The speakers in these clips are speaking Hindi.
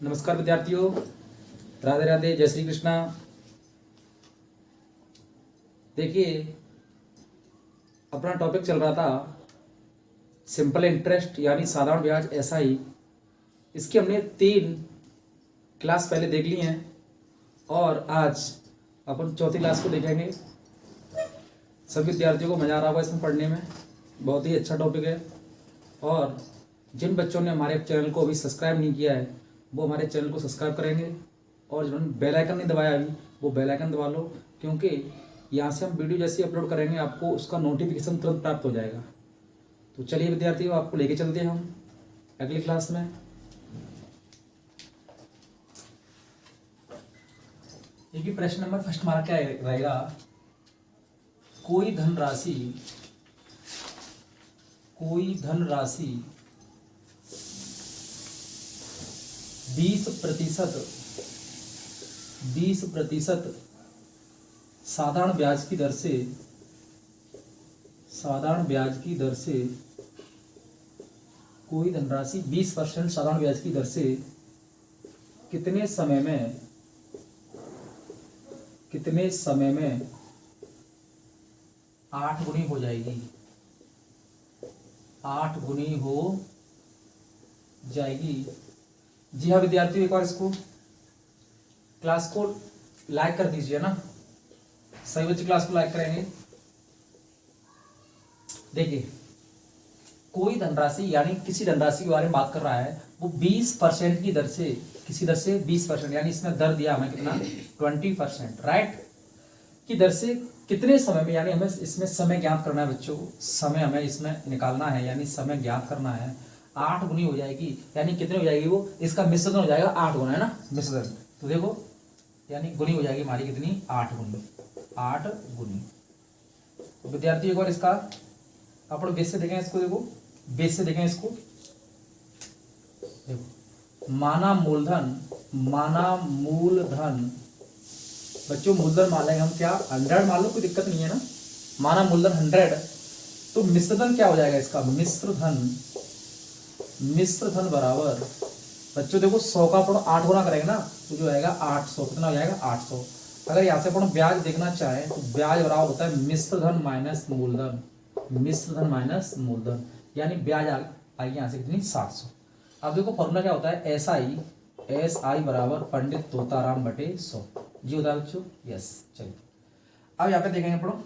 नमस्कार विद्यार्थियों, राधे राधे, जय श्री कृष्णा। देखिए, अपना टॉपिक चल रहा था सिंपल इंटरेस्ट यानी साधारण ब्याज एसआई। इसकी हमने 3 क्लास पहले देख ली हैं और आज अपन चौथी क्लास को देखेंगे। सभी विद्यार्थियों को मज़ा आ रहा होगा इसमें पढ़ने में, बहुत ही अच्छा टॉपिक है। और जिन बच्चों ने हमारे चैनल को अभी सब्सक्राइब नहीं किया है वो हमारे चैनल को सब्सक्राइब करेंगे और जिन्होंने बेल आइकन नहीं दबाया अभी वो बेल आइकन दबा लो, क्योंकि यहाँ से हम वीडियो जैसे अपलोड करेंगे आपको उसका नोटिफिकेशन तुरंत प्राप्त हो जाएगा। तो चलिए विद्यार्थियों, आपको लेके चलते हैं हम अगली क्लास में। एक भी प्रश्न नंबर फर्स्ट हमारा क्या रहेगा, कोई धनराशि 20% साधारण ब्याज की दर से कोई धनराशि 20% साधारण ब्याज की दर से कितने समय में 8 गुनी हो जाएगी। 8 गुनी हो जाएगी। जी हाँ विद्यार्थियों, एक बार इसको क्लास को लाइक कर दीजिए ना, सभी बच्चे क्लास को लाइक करेंगे। देखिए, कोई धनराशि यानी किसी धनराशि के बारे में बात कर रहा है, वो 20% की दर से, किसी दर से 20% यानी इसमें दर दिया हमें कितना 20%, राइट, की दर से कितने समय में, यानी हमें इसमें समय ज्ञात करना है बच्चों, समय हमें इसमें निकालना है यानी समय ज्ञात करना है। 8 गुनी हो जाएगी यानी कितने हो जाएगी, वो इसका मिश्रण हो जाएगा 8 गुना, है ना, मिश्रण। तो देखो यानी गुनी हो जाएगी हमारी कितनी, 8 गुनी। तो विद्यार्थी एक बार इसका अपन बेस से देखें इसको, देखो बेस से देखें इसको, देखो माना मूलधन बच्चों, मूलधन मान लेंगे हम, क्या 100 मान लो, कोई दिक्कत नहीं है ना, माना मूलधन 100। तो मिश्रधन क्या हो जाएगा इसका, मिश्रधन बराबर बच्चों देखो 100 का अपन 8 गुना करेंगे ना तो जो आएगा 800, कितना हो जाएगा 800। अगर यहाँ से अपन ब्याज देखना चाहें तो ब्याज बराबर होता है मिश्रधन माइनस मूलधन, यानी ब्याज आएगी यहाँ से कितनी 700। अब देखो फॉर्मूला क्या होता है, एस आई बराबर पंडित तोताराम बटे 100, जी होता है बच्चों, यस। चलिए अब यहाँ पे देखेंगे अपन,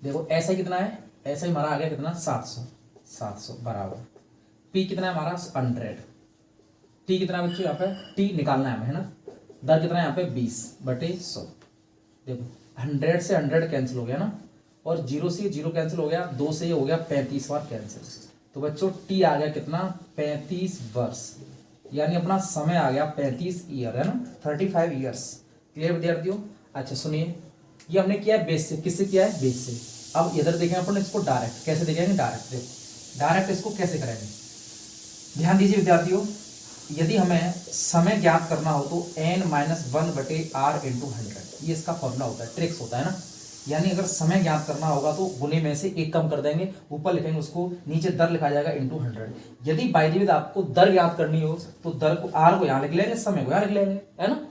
देखो एस आई कितना है, एस आई हमारा आ गया कितना 700 बराबर पी कितना है हमारा 100, टी कितना है बच्चों, यहाँ पे टी निकालना है हमें, है ना, दर कितना है यहाँ पे 20/100। देखो 100 से 100 कैंसिल हो गया ना, और 0 से 0 कैंसिल हो गया, 2 से ये हो गया 35 बार कैंसिल। तो बच्चों टी आ गया कितना 35 वर्ष, यानी अपना समय आ गया 35 ईयर, है ना, 35 ईयर्स। क्लियर विद्यार्थियों। अच्छा सुनिए, ये हमने किया है बेस से, किससे किया है, बेस से। अब इधर देखेंगे अपन इसको डायरेक्ट, कैसे देखेंगे, डायरेक्ट। देखो डायरेक्ट इसको कैसे करेंगे, ध्यान दीजिए विद्यार्थियों। यदि हमें समय ज्ञात करना हो तो n-1/r × 100, ये इसका फॉर्मूला होता है, ट्रिक्स होता है ना। यानी अगर समय ज्ञात करना होगा तो गुने में से एक कम कर देंगे, ऊपर लिखेंगे उसको, नीचे दर लिखा जाएगा × 100। यदि बाय द वे आपको दर ज्ञात करनी हो तो दर को r को यहाँ लिख लेंगे, समय को यहाँ लिख लेंगे, है ना।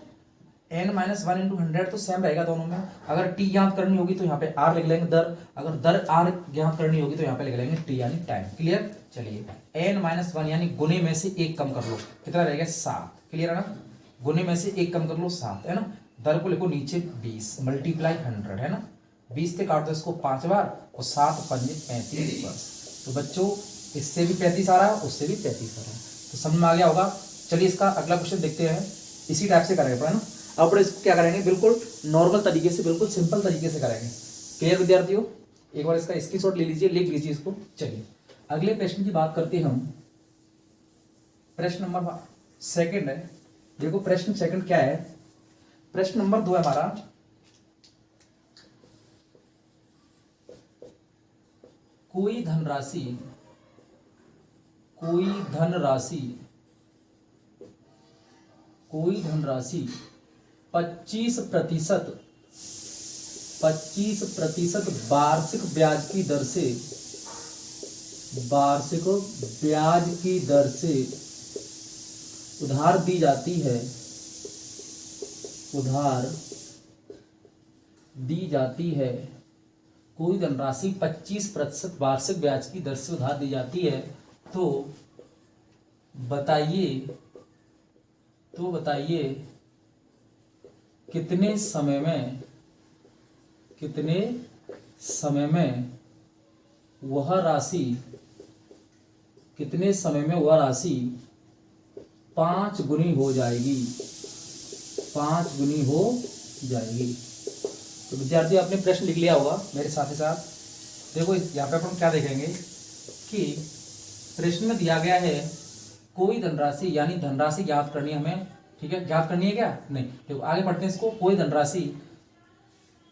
n-1 × 100 तो सेम रहेगा दोनों में। अगर t ज्ञात करनी होगी तो यहाँ पे r लिख लेंगे दर, अगर दर r ज्ञात करनी होगी तो यहाँ पे लिख लेंगे t यानी टाइम। क्लियर। चलिए n-1 यानी गुने में से एक कम कर लो, कितना रहेगा 7। क्लियर है ना, गुने में से एक कम कर लो 7, है ना। दर को लिखो नीचे 20 × 100, है ना, 20 से काट दो इसको 5 बार और 7 × 5 = 35 वर्ष। तो बच्चों इससे भी 35 आ रहा है, उससे भी 35 आ रहा है, तो समझ में आ गया होगा। चलिए इसका अगला क्वेश्चन देखते हैं, इसी टाइप से करेंगे है ना। अब इसको क्या करेंगे, बिल्कुल नॉर्मल तरीके से, बिल्कुल सिंपल तरीके से करेंगे। क्लियर विद्यार्थियों, एक बार इसका स्क्रीनशॉट ले लीजिए, लिख लीजिए इसको। चलिए अगले प्रश्न की बात करते हैं हम, प्रश्न नंबर 2 है। देखो प्रश्न 2 क्या है, प्रश्न नंबर 2 है हमारा, कोई धनराशि 25% वार्षिक ब्याज की दर से उधार दी जाती है, उधार दी जाती है कोई धनराशि 25% वार्षिक ब्याज की दर से उधार दी जाती है, तो बताइए कितने समय में वह राशि 5 गुनी हो जाएगी, 5 गुनी हो जाएगी। तो विद्यार्थी आपने प्रश्न लिख लिया होगा मेरे साथ ही साथ। देखो यहाँ पे अपन क्या देखेंगे कि प्रश्न में दिया गया है कोई धनराशि, यानी धनराशि ज्ञात करनी है हमें, ठीक है। ज्ञात करनी है क्या? नहीं। देखो आगे पढ़ते हैं इसको। कोई धनराशि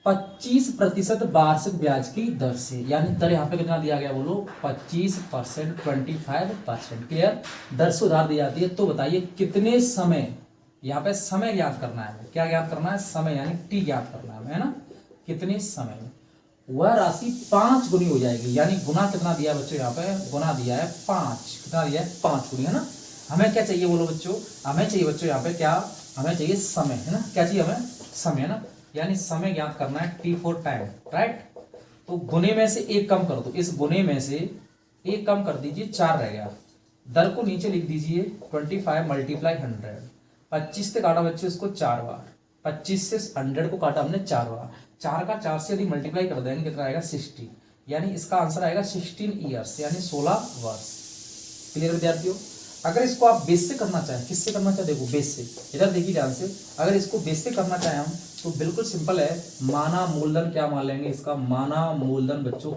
25% वार्षिक ब्याज की दर से, यानी दर यहाँ पे कितना दिया गया बोलो? 25%, 25%। क्लियर? दर से उधार दी जाती है, तो बताइए कितने समय, यहाँ पे समय ज्ञात करना है। क्या ज्ञात करना है? समय, यानी टी ज्ञात करना है ना। कितने समय में वह राशि 5 गुनी हो जाएगी, यानी गुना कितना दिया बच्चों? यहाँ पे गुना दिया है 5। कितना दिया है? 5 गुनी, है ना। हमें क्या चाहिए बोलो बच्चों? हमें चाहिए बच्चों यहाँ पे क्या? हमें चाहिए समय, है ना। क्या चाहिए हमें? समय, है ना। यानी समय ज्ञात करना है, टी फॉर टाइम, राइट। तो गुने में से एक कम कर दो, इस गुने में से एक कम कर दीजिए, 4 रह गया। दर को नीचे लिख दीजिए 25 मल्टीप्लाई 100। 25 से काटा बच्चों इसको 4 बार, 25 से 100 को काटा हमने 4 बार। 4 का 4 से यदि मल्टीप्लाई कर देंगे कितना आएगा? 60। यानी इसका आंसर आएगा 16 ईयर्स, यानी 16 वर्ष। क्लियर विद्यार्थियों? अगर इसको आप बेस से करना चाहें, किससे करना चाहें? देखो बेस से, इधर देखिए ध्यान से। अगर इसको बेस से करना चाहें हम, तो बिल्कुल सिंपल है। माना मूलधन क्या मान लेंगे इसका? माना मूलधन बच्चों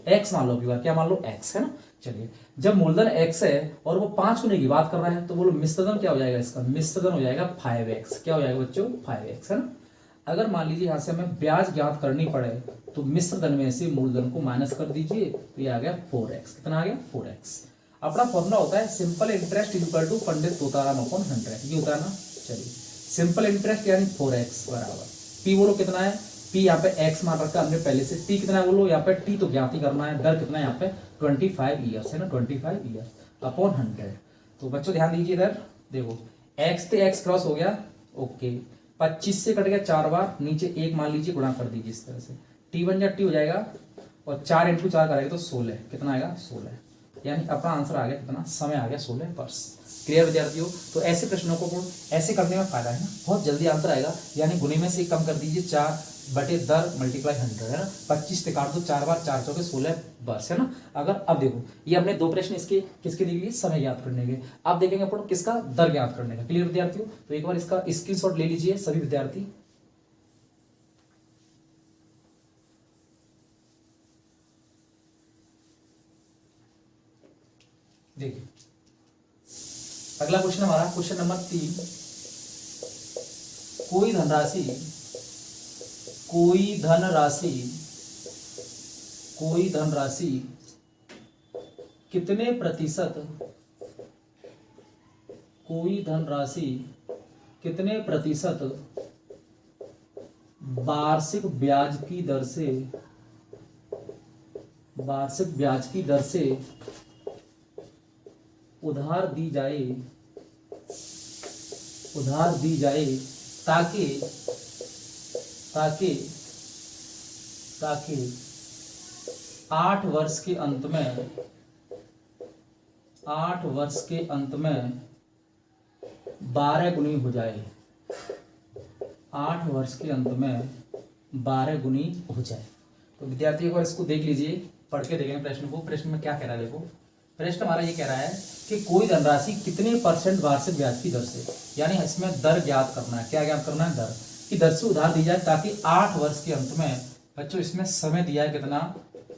एक्स मान लो, अगली बार क्या मान लो? एक्स, है ना। चलिए, जब मूलधन एक्स है और वो 5 गुने की बात कर रहा है, तो बोलो मिश्रधन क्या हो जाएगा इसका? मिश्रधन हो जाएगा 5x। क्या हो जाएगा बच्चों? 5x, है ना। अगर मान लीजिए यहाँ से हमें ब्याज ज्ञात करनी पड़े, तो मिश्रधन में से मूलधन को माइनस कर दीजिए, तो ये आ गया 4x। कितना आ गया? 4x। अपना फॉर्मूला होता है simple interest equal to Pandit Totaram upon 100, ये होता है ना। चलिए, सिंपल इंटरेस्ट यानी 4x बराबर पी, बोलो कितना है? पी यहाँ पे x मान रखा हमने पहले से। टी कितना है बोलो? यहाँ पे टी तो ज्ञात ही करना है। दर कितना है यहाँ पे? 25 ईयर्स, है ना। 25 ईयर्स अपॉन 100। तो बच्चों ध्यान दीजिए इधर, देखो x से x क्रॉस हो गया, ओके। 25 से कट गया 4 बार, नीचे 1 मान लीजिए, गुणा कर दीजिए इस तरह से। टी 1 टी हो जाएगा, और 4 × 4 करेगा तो 16। कितना आएगा? 16। यानी अपना आंसर आ गया कितना? समय आ गया 16 वर्ष। क्लियर विद्यार्थियों? तो ऐसे प्रश्नों को ऐसे करने में फायदा है ना, बहुत जल्दी आंसर आएगा। यानी गुने में से कम कर दीजिए, 4 बटे दर मल्टीप्लाई 100, है ना। 25 से काट दो 4 बार, 4 चौके 16 वर्ष, है ना। अगर अब देखो, ये हमने 2 प्रश्न इसके किसके दिए? समय ज्ञात करने के। अब देखेंगे अपन किसका? दर ज्ञात करने का। क्लियर विद्यार्थियों? तो एक बार इसका स्क्रीनशॉट ले लीजिए सभी विद्यार्थी। देखिए, अगला क्वेश्चन हमारा क्वेश्चन नंबर 3। कोई धनराशि कितने प्रतिशत वार्षिक ब्याज की दर से उधार दी जाए ताकि 8 वर्ष के अंत में 12 गुनी हो जाए। 8 वर्ष के अंत में 12 गुनी हो जाए। तो विद्यार्थी एक बार इसको देख लीजिए, पढ़ के देखेंगे प्रश्न को। प्रश्न में क्या कह रहा है? देखो, प्रश्न हमारा ये कह रहा है कि कोई धनराशि कितने % वार्षिक ब्याज की दर से, यानी इसमें दर ज्ञात करना है। क्या ज्ञात करना है? दर की दर से उधार दी जाए ताकि 8 वर्ष के अंत में, बच्चों इसमें समय दिया है कितना?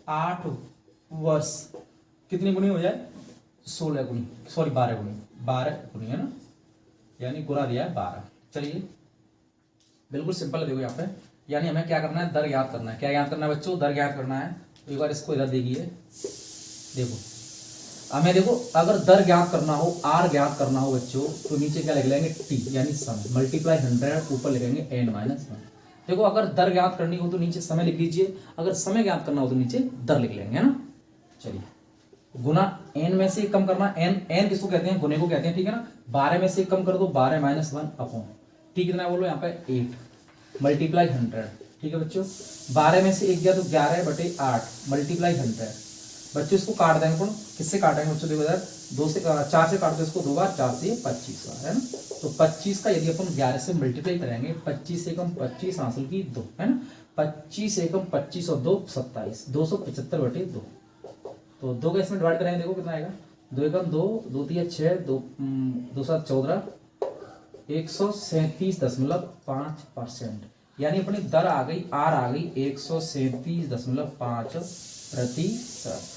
8 वर्ष कितनी गुनी हो जाए? 16 गुनी, सॉरी 12 गुनी, 12 गुनी, है ना। यानी गुना दिया है 12। चलिए, बिल्कुल सिंपल है। देखो यहाँ पे, यानी हमें क्या करना है? दर ज्ञात करना है। क्या ज्ञात करना है बच्चों? दर ज्ञात करना है। तो एक बार इसको इधर देखिए, देखो हमें, देखो अगर दर ज्ञात करना हो, आर ज्ञात करना हो बच्चों, तो नीचे क्या लिख लेंगे? टी, यानी समय, मल्टीप्लाई 100, ऊपर लिखेंगे n-1। देखो अगर दर ज्ञात करनी हो तो नीचे समय लिख लीजिए, अगर समय ज्ञात करना हो तो नीचे दर लिख लेंगे, है ना। चलिए, गुना n में से एक कम करना, n किसको कहते हैं, गुने को कहते हैं, ठीक है ना। 12 में से एक कम कर दो, 12 - 1 अपॉन, ठीक कितना बोलो यहाँ पे 8 मल्टीप्लाई 100, ठीक है बच्चों। 12 में से एक गया तो 11/8 मल्टीप्लाई 100। बच्चों इसको काट देंगे, कौन किससे काटेंगे बच्चों, देखो इधर 2 से 4 से काट दो इसको 2 बार, 4 से 25 बार, है ना। तो 25 का यदि अपन 11 से मल्टीप्लाई करेंगे, 25 एकम 25 हासिल की 2, है ना। 25 एकम 25 और 2 27, 275/2। तो 2 का इसमें डिवाइड करेंगे, देखो कितना आएगा, 2 एकम 2, 2 तिया 6, 2 7 14, 137.5%, यानी अपनी दर आ गई, आर आ गई 137.5%।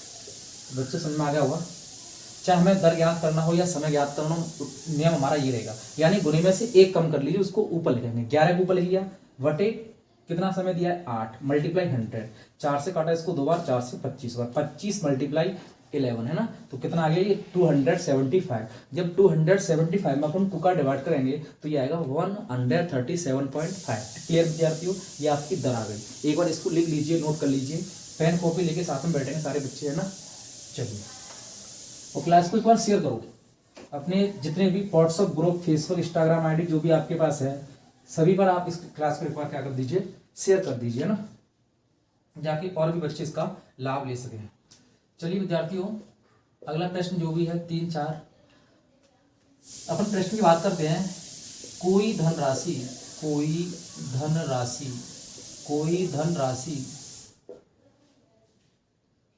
बच्चे समझ में आ गया होगा। चाहे हमें दर ज्ञात करना हो या समय ज्ञात करना हो, नियम हमारा ये रहेगा, यानी गुणे में से एक कम कर लीजिए, उसको ऊपर लिखेंगे, 11 को ऊपर लिख लिया, वटे कितना समय दिया है 8 मल्टीप्लाई 100, 4 से काटा इसको 2 बार, 4 से 25 बार, 25 मल्टीप्लाई 11, है ना। तो कितना आ गया ये 275। जब 275 में अपन 2 का डिवाइड करेंगे तो ये आएगा 137.5। क्लियर विद्यार्थियों, ये आपकी दर आ गई। एक बार इसको लिख लीजिए, नोट कर लीजिए, पेन कॉपी लेके साथ में बैठेंगे सारे बच्चे, है ना। चलिए, और क्लास को एक बार शेयर करो अपने जितने भी WhatsApp group, Facebook, Instagram ID जो भी आपके पास है, सभी पर आप इस क्लास को एक बार क्या कर दीजिए, शेयर कर दीजिए ना, जाके और भी बच्चे इसका लाभ ले सकें। चलिए विद्यार्थियों, अगला प्रश्न जो भी है 3 4, अपन प्रश्न की बात करते हैं। कोई धनराशि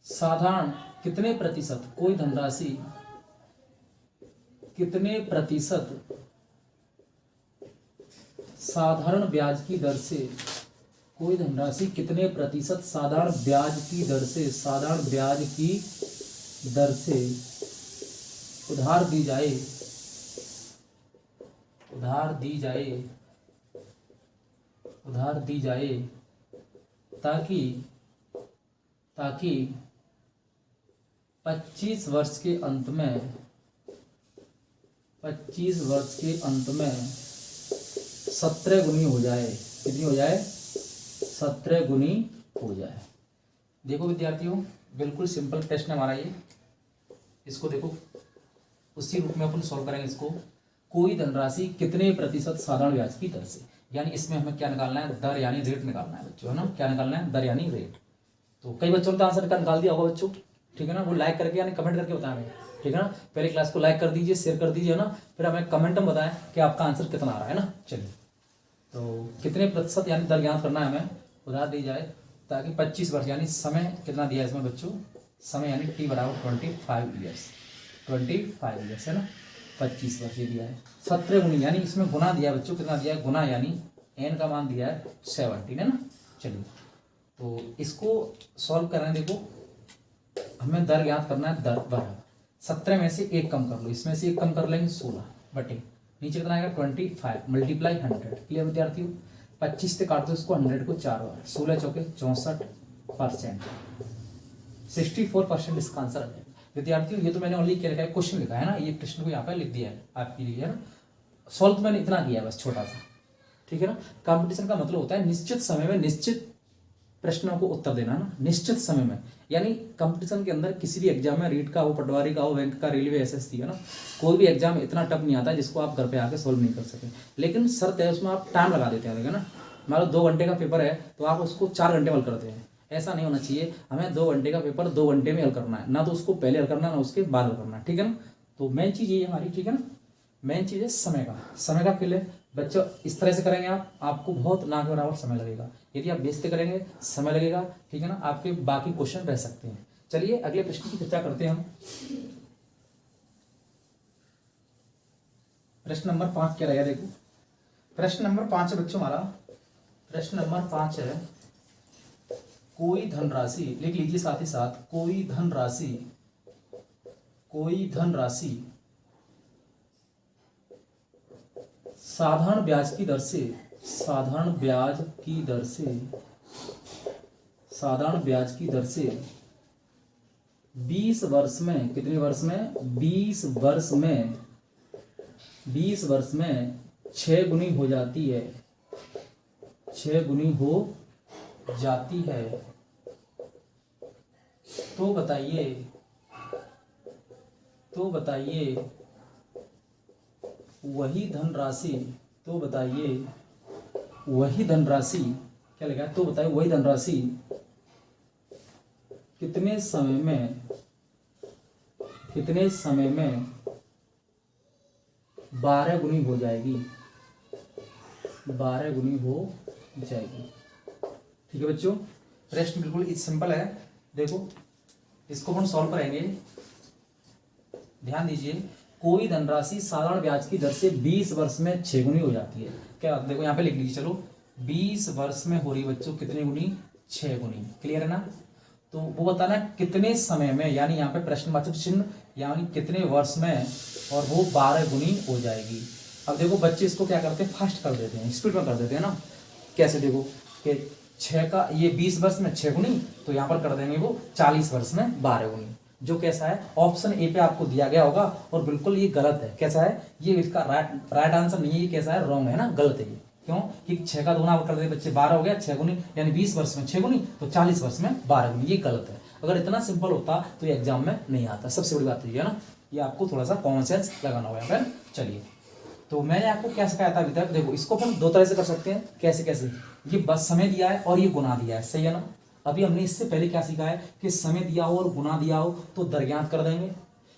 साधारण कितने प्रतिशत, कोई धनराशि कितने प्रतिशत साधारण ब्याज की दर से, कोई धनराशि कितने प्रतिशत साधारण ब्याज की दर से उधार दी जाए ताकि 25 वर्ष के अंत में 17 गुनी हो जाए। कितनी हो जाए? 17 गुनी हो जाए। देखो विद्यार्थियों, बिल्कुल सिंपल प्रश्न हमारा ये, इसको देखो उसी रूप में अपन सॉल्व करेंगे इसको। कोई धनराशि कितने प्रतिशत साधारण ब्याज की दर से, यानी इसमें हमें क्या निकालना है, दर यानी रेट निकालना है बच्चों, है ना। क्या निकालना है? दर यानी रेट। तो कई बच्चों ने तो आंसर निकाल दिया होगा बच्चों, ठीक है ना। वो लाइक करके यानी कमेंट करके बताएं, ठीक है ना। पहले क्लास को लाइक कर दीजिए, शेयर कर दीजिए ना, फिर हमें कमेंट में बताएं कि आपका आंसर कितना आ रहा है ना। चलिए, तो कितने प्रतिशत यानी दर ज्ञात करना है हमें, उधार दी जाए ताकि 25 वर्ष, यानी समय कितना दिया है इसमें बच्चों, समय यानी t बराबर 25 ईयर्स, है ना। 25 वर्ष ये दिया है। 17 गुनी यानी इसमें गुना दिया है बच्चों, कितना दिया है गुना, यानी n का मान दिया है 17, है ना। चलिए, तो इसको सॉल्व कर रहे हैं। देखो हमें दर ज्ञात करना है, दर बराबर 17 में से एक कम कर लो, इसमें से एक कम कर लेंगे 16 बटे नीचे कितना आएगा 25 मल्टीप्लाई 100। क्लियर विद्यार्थियों, 25 से काट दो इसको 100 को 4 बार, 16 चौके 64%, 64% इसका आंसर है विद्यार्थियों। ये तो मैंने ओनली क्या लिखा है, क्वेश्चन लिखा है ना, ये प्रश्न को यहाँ पर लिख दिया है आपके लिए, है ना। सॉल्व तो मैंने इतना किया है बस, छोटा सा, ठीक है ना। कंपटीशन का मतलब होता है निश्चित समय में निश्चित प्रश्नों को उत्तर देना ना, निश्चित समय में। यानी कंपटीशन के अंदर किसी भी एग्जाम में, रीट का हो, पटवारी का हो, बैंक का, रेलवे, एसएससी, है ना, कोई भी एग्जाम इतना टफ नहीं आता जिसको आप घर पे आके सोल्व नहीं कर सके। लेकिन शर्त है उसमें आप टाइम लगा देते हैं, ना। मान लो 2 घंटे का पेपर है तो आप उसको 4 घंटे में हल करते हैं, ऐसा नहीं होना चाहिए। हमें 2 घंटे का पेपर 2 घंटे में हल करना है, ना तो उसको पहले हल करना है ना उसके बाद हल करना है, ठीक है ना। तो मेन चीज़ ये हमारी, ठीक है ना, मेन चीज़ है समय का खेल है बच्चों। इस तरह से करेंगे आपको बहुत ना के बराबर समय लगेगा। यदि आप बेचते करेंगे समय लगेगा, ठीक है ना, आपके बाकी क्वेश्चन रह सकते हैं। चलिए अगले प्रश्न की चर्चा करते हैं हम। प्रश्न नंबर 5 क्या रहेगा, देखो प्रश्न नंबर 5 है बच्चों हमारा। प्रश्न नंबर 5 है, कोई धनराशि, लिख लीजिए साथ ही साथ, कोई धनराशि साधारण ब्याज की दर से 20 वर्ष में, कितने वर्ष में, 20 वर्ष में 6 गुनी हो जाती है, 6 गुनी हो जाती है। तो बताइए तो बताइए वही धनराशि, तो बताइए वही धनराशि, क्या लिखा है, तो बताइए वही धनराशि कितने समय में 12 गुनी हो जाएगी, 12 गुनी हो जाएगी। ठीक है बच्चों, रेस्ट बिल्कुल सिंपल है। देखो इसको हम सॉल्व करेंगे, ध्यान दीजिए। कोई धनराशि साधारण ब्याज की दर से 20 वर्ष में 6 गुनी हो जाती है। क्या देखो यहाँ पे लिख लीजिए, चलो 20 वर्ष में हो रही बच्चों कितने गुनी, 6 गुनी। क्लियर है ना। तो वो बताना कितने समय में, यानी यहाँ पे प्रश्नवाचक चिन्ह, यानी कितने वर्ष में, और वो 12 गुनी हो जाएगी। अब देखो बच्चे इसको क्या करते हैं, फास्ट कर देते हैं, स्पीड में कर देते हैं ना। कैसे, देखो कि 6 का ये 20 वर्ष में 6 गुनी, तो यहाँ पर कर देंगे वो 40 वर्ष में 12 गुनी। जो कैसा है, ऑप्शन ए पे आपको दिया गया होगा, और बिल्कुल ये गलत है। कैसा है ये, इसका राइट आंसर नहीं है, ये कैसा है, रॉन्ग है ना, गलत है ये। क्यों कि 6 का दूना कर दे बच्चे 12 हो गया, 6 गुनी यानी 20 वर्ष में 6 गुनी, तो 40 वर्ष में 12 गुनी, ये गलत है। अगर इतना सिंपल होता तो ये एग्जाम में नहीं आता। सबसे बड़ी बात तो ये है ना, ये आपको थोड़ा सा कॉमन सेंस लगाना होगा यहाँ पर। चलिए, तो मैंने आपको क्या सिखाया था अभी तक, देखो इसको हम दो तरह से कर सकते हैं। कैसे कैसे, ये बस समय दिया है और ये गुना दिया है, सही है ना। अभी हमने इससे पहले क्या सीखा है कि समय दिया हो और गुना दिया हो तो दर ज्ञात कर देंगे,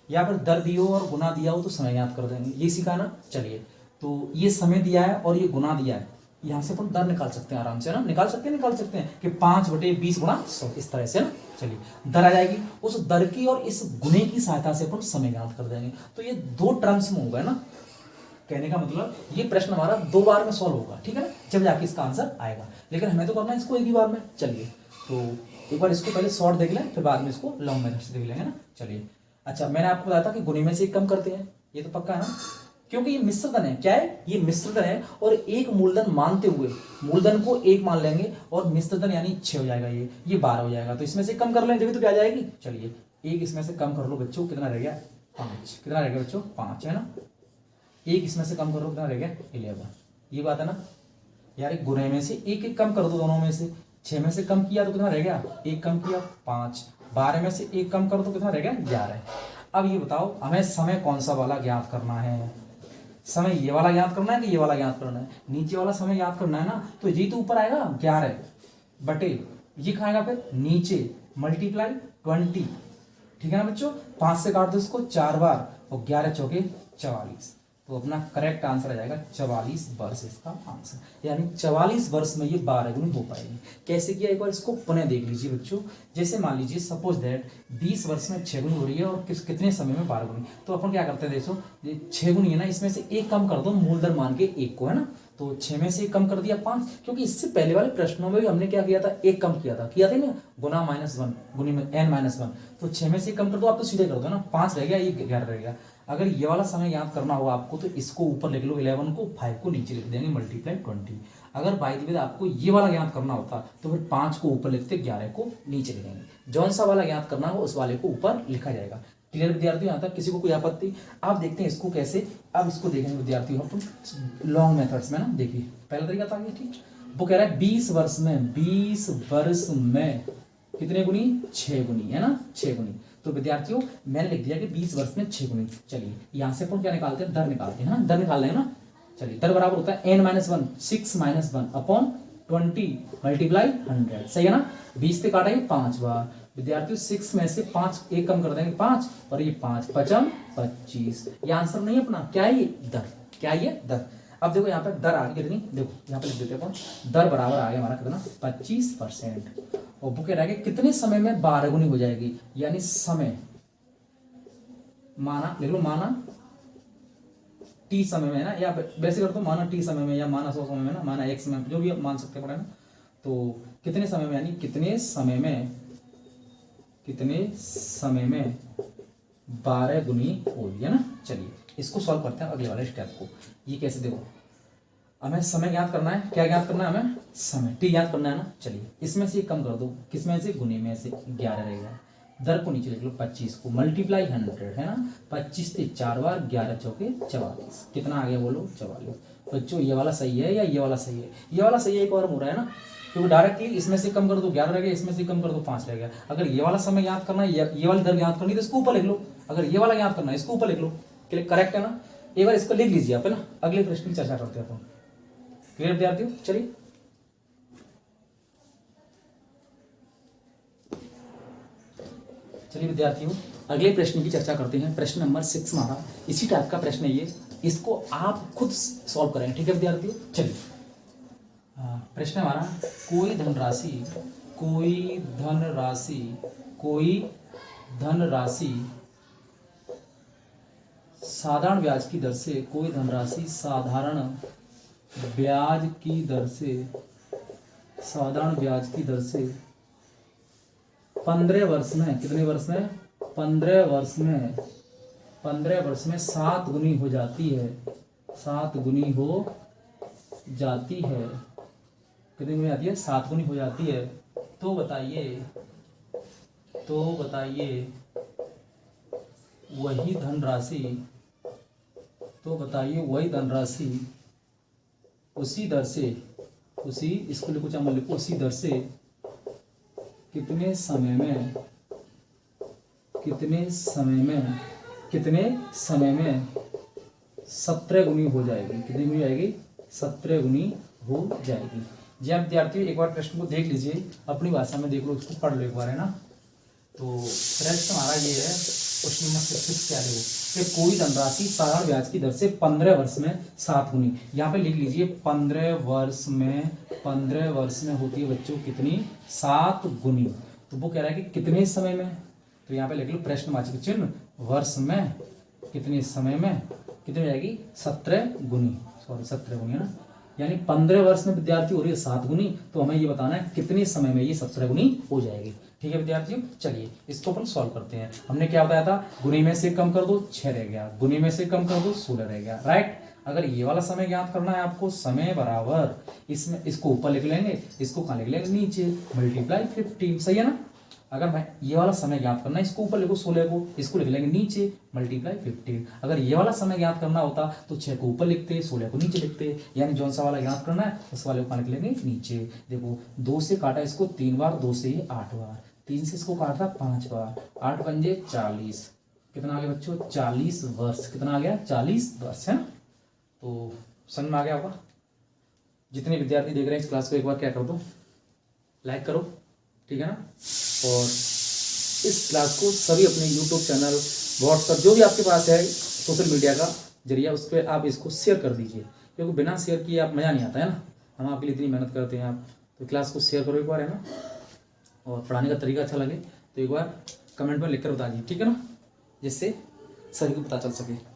या फिर दर दिया हो और गुना दिया हो तो समय ज्ञात कर देंगे, ये सीखा ना। चलिए, तो ये समय दिया है और ये गुना दिया है, यहाँ से अपन दर निकाल सकते हैं आराम से, ना निकाल सकते हैं कि 5/20 गुणा 100, इस तरह से ना। चलिए, दर आ जाएगी, उस दर की और इस गुने की सहायता से अपन समय ज्ञात कर देंगे। तो ये 2 टर्म्स में होगा ना। कहने का मतलब ये प्रश्न हमारा 2 बार में सॉल्व होगा, ठीक है ना, जब जाके इसका आंसर आएगा। लेकिन हमें तो करना है इसको एक ही बार में। चलिए, तो एक बार इसको पहले शॉर्ट देख लें, फिर बाद में इसको लॉन्ग मेथड से देख लेंगे ना। चलिए, अच्छा मैंने आपको बताया था कि गुने में से एक कम करते हैं, ये तो पक्का है ना, क्योंकि ये मिश्रधन है। क्या है, ये मिश्रधन है, और एक मूलधन मानते हुए मूलधन को 1 मान लेंगे, और मिश्रधन यानी 6 हो जाएगा, ये 12 हो जाएगा। तो इसमें से कम कर लेंगे, जब तो क्या आ जाएगी। चलिए, एक इसमें से कम कर लो बच्चों, कितना रह गया, 5। कितना रह गया बच्चों, 5 है ना। एक इसमें से कम करो, कितना रह गया, 11। ये बात है ना यार, एक गुणे में से एक कम कर दो, दोनों में से 6 में से कम किया तो कितना रह गया, 1 कम किया 5। 12 में से 1 कम करो तो कितना रह गया, 11। अब ये बताओ हमें समय कौन सा वाला ज्ञात करना है। समय ये वाला ज्ञात करना है कि ये वाला ज्ञात करना है, नीचे वाला समय ज्ञात करना है ना। तो ये तो ऊपर आएगा 11 बटे, ये खाएगा फिर नीचे मल्टीप्लाई 20, ठीक है ना बच्चों। 5 से काट दो इसको 4 बार, और 11 चौके 44। तो अपना करेक्ट आंसर आ जाएगा 44 वर्ष, इसका आंसर। यानी 44 वर्ष में ये 12 गुनी हो पाएगी। कैसे किया, एक बार इसको पुनः देख लीजिए बच्चों। जैसे मान लीजिए सपोज दैट 20 वर्ष में 6 गुनी हो रही है, और कितने समय में 12 गुनी। तो अपन क्या करते हैं, देखो ये 6 गुनी है ना, इसमें से 1 कम कर दो मूलधन मान के 1 को, है ना। तो 6 में से 1 कम कर दिया 5, क्योंकि इससे पहले वाले प्रश्नों में भी हमने क्या किया था, 1 कम किया था ना, गुना -1 गुनी में n-1। तो 6 में से 1 कम कर दो, आप तो सीधे कर दो ना, 5 रह गया, ये 11 रह गया। अगर ये वाला समय याद करना होगा आपको, तो इसको ऊपर लिख लो 11 को, 5 को नीचे लिख देंगे, मल्टीप्लाई 20। अगर बाई द वे आपको ये वाला याद करना होता तो फिर 5 को ऊपर लिखते, 11 को नीचे लिखेंगे। जौन सा वाला याद करना हो उस वाले को ऊपर लिखा जाएगा। क्लियर विद्यार्थियों, यहाँ तक किसी को कोई आपत्ति। आप देखते हैं इसको कैसे, अब इसको देखेंगे विद्यार्थियों अपन लॉन्ग मेथड्स में ना। देखिए पहला तरीका था ये, ठीक। वो कह रहा है 20 वर्ष में कितने गुनी, 6 गुनी, है ना, 6 गुनी। तो विद्यार्थियों मैंने लिख दिया कि 20 वर्ष में 6 गुनी। चलिए यहाँ से अपन क्या निकालते हैं, दर निकालते हैं ना, दर निकाल लेंगे ना। चलिए, दर बराबर होता है n-1 6 - 1 अपॉन 20 मल्टीप्लाई 100, सही है ना। 20 पे काटा ये 5 बार, विद्यार्थियों 6 में से 5 1 कम कर देंगे 5, और ये 5 5 25। ये आंसर नहीं है अपना, क्या है ये, दर। क्या है ये, दर। अब देखो यहाँ पे दर आ गई कितनी, देखो यहाँ पे लिख देते हैं अपन, दर बराबर आ गया हमारा कितना, 25%। और वो कह रहा है कि कितने समय में 12 गुनी हो जाएगी, यानी समय माना लिख लो, माना t समय में है ना, या वैसे कर दो माना t समय में, या माना 100 समय में ना, माना 1 समय में, जो भी आप मान सकते हैं ना। तो कितने समय में, यानी कितने समय में 12 गुनी होगी, है ना। चलिए इसको सॉल्व करते हैं अगले वाले स्टेप को। ये कैसे, देखो हमें समय ज्ञात करना है, क्या ज्ञात करना है हमें, समय t ज्ञात करना है ना। चलिए इसमें से कम कर दो, किसमें से, गुने में से, 11 रहेगा। दर को नीचे लिख लो 25 को मल्टीप्लाई 100, है ना। 25 से 4 बार, 11 चौके 44। कितना आ गया बोलो, 44। बच्चों ये वाला सही है या ये वाला सही है, ये वाला सही है, एक और हो रहा है ना, क्योंकि डायरेक्टली इसमें से कम कर दो 11 रह गया, इसमें से कम कर दो 5 रह गया। अगर ये वाला समय याद करना है, ये वाली दर याद करनी है, तो इसको ऊपर लिख लो, अगर ये वाला याद करना है इसको ऊपर लिख लो, करेक्ट है ना। एक बार इसको लिख लीजिए आप, है ना। अगले प्रश्न की चर्चा करते हैं अपन। क्लियर विद्यार्थियों? चलिए चलिए विद्यार्थियों, अगले प्रश्न की चर्चा करते हैं। प्रश्न नंबर 6 हमारा इसी टाइप का प्रश्न है ये, इसको आप खुद सॉल्व करेंगे, ठीक है विद्यार्थियों। चलिए प्रश्न हमारा, कोई धनराशि साधारण ब्याज की दर से, कोई धनराशि साधारण ब्याज की दर से 15 वर्ष में, कितने वर्ष में? 15 वर्ष में 7 गुनी हो जाती है, 7 गुनी हो जाती है। कितनी गुनी आती है? 7 गुनी हो जाती है। तो बताइए वही धनराशि उसी दर से, इसको लिखो चाहे मत लिखो, उसी दर से कितने समय में 17 गुनी हो जाएगी। कितनी गुनी आएगी? 17 गुनी हो जाएगी। जी आप विद्यार्थियों एक बार प्रश्न को देख लीजिए, अपनी भाषा में देख लो, इसको पढ़ लो एक बार, है ना। तो प्रश्न हमारा ये है, क्वेश्चन नंबर 6 क्या है कि कोई धनराशि साधारण ब्याज की दर से 15 वर्ष में 7 गुनी, यहाँ पे लिख लीजिए 15 वर्ष में होती है बच्चों कितनी? 7 गुनी। तो वो कह रहा है कि कितने समय में, तो यहाँ पे लिख लो प्रश्नवाचक चिन्ह, वर्ष में, कितने समय में, कितनी हो जाएगी? 17 गुनी, है ना। यानी 15 वर्ष में विद्यार्थी हो रही है 7 गुनी, तो हमें ये बताना है कितने समय में ये 17 गुनी हो जाएगी। ठीक है विद्यार्थियों, चलिए इसको अपन सॉल्व करते हैं। हमने क्या बताया था? गुनी में से कम कर दो 6 रह गया, गुनी में से कम कर दो 16 रह गया, राइट। अगर ये वाला समय ज्ञात करना है आपको, समय बराबर इसमें, इसको ऊपर लिख लेंगे, इसको कहाँ लिख लेंगे? नीचे, मल्टीप्लाई 15, सही है ना। अगर मैं ये वाला समय ज्ञात करना है, इसको ऊपर लिखो 16 को, इसको लिख लेंगे नीचे, मल्टीप्लाई 15। अगर ये वाला समय ज्ञात करना होता तो 6 को ऊपर लिखते, 16 को नीचे लिखते, यानी जौन सा वाला ज्ञात करना है उस वाले को लिख लेंगे नीचे। देखो 2 से काटा इसको 3 बार, 2 से ये 8 बार, 3 से इसको काटा 5 बार, 8 पंजे 40, कितना आ गया बच्चों? 40 वर्ष। कितना आ गया? 40 वर्ष, है ना। तो समझ में आ गया होगा। जितने विद्यार्थी देख रहे हैं इस क्लास को एक बार क्या कर दो, लाइक करो, ठीक है ना। और इस क्लास को सभी अपने यूट्यूब चैनल, व्हाट्सएप, जो भी आपके पास है सोशल मीडिया का जरिया, उस पर आप इसको शेयर कर दीजिए, क्योंकि बिना शेयर किए आप मज़ा नहीं आता है ना। हम आपके लिए इतनी मेहनत करते हैं, आप तो क्लास को शेयर करो एक बार, है ना। और पढ़ाने का तरीका अच्छा लगे तो एक बार कमेंट में लिखकर बता दीजिए, ठीक है ना, जिससे सभी को पता चल सके।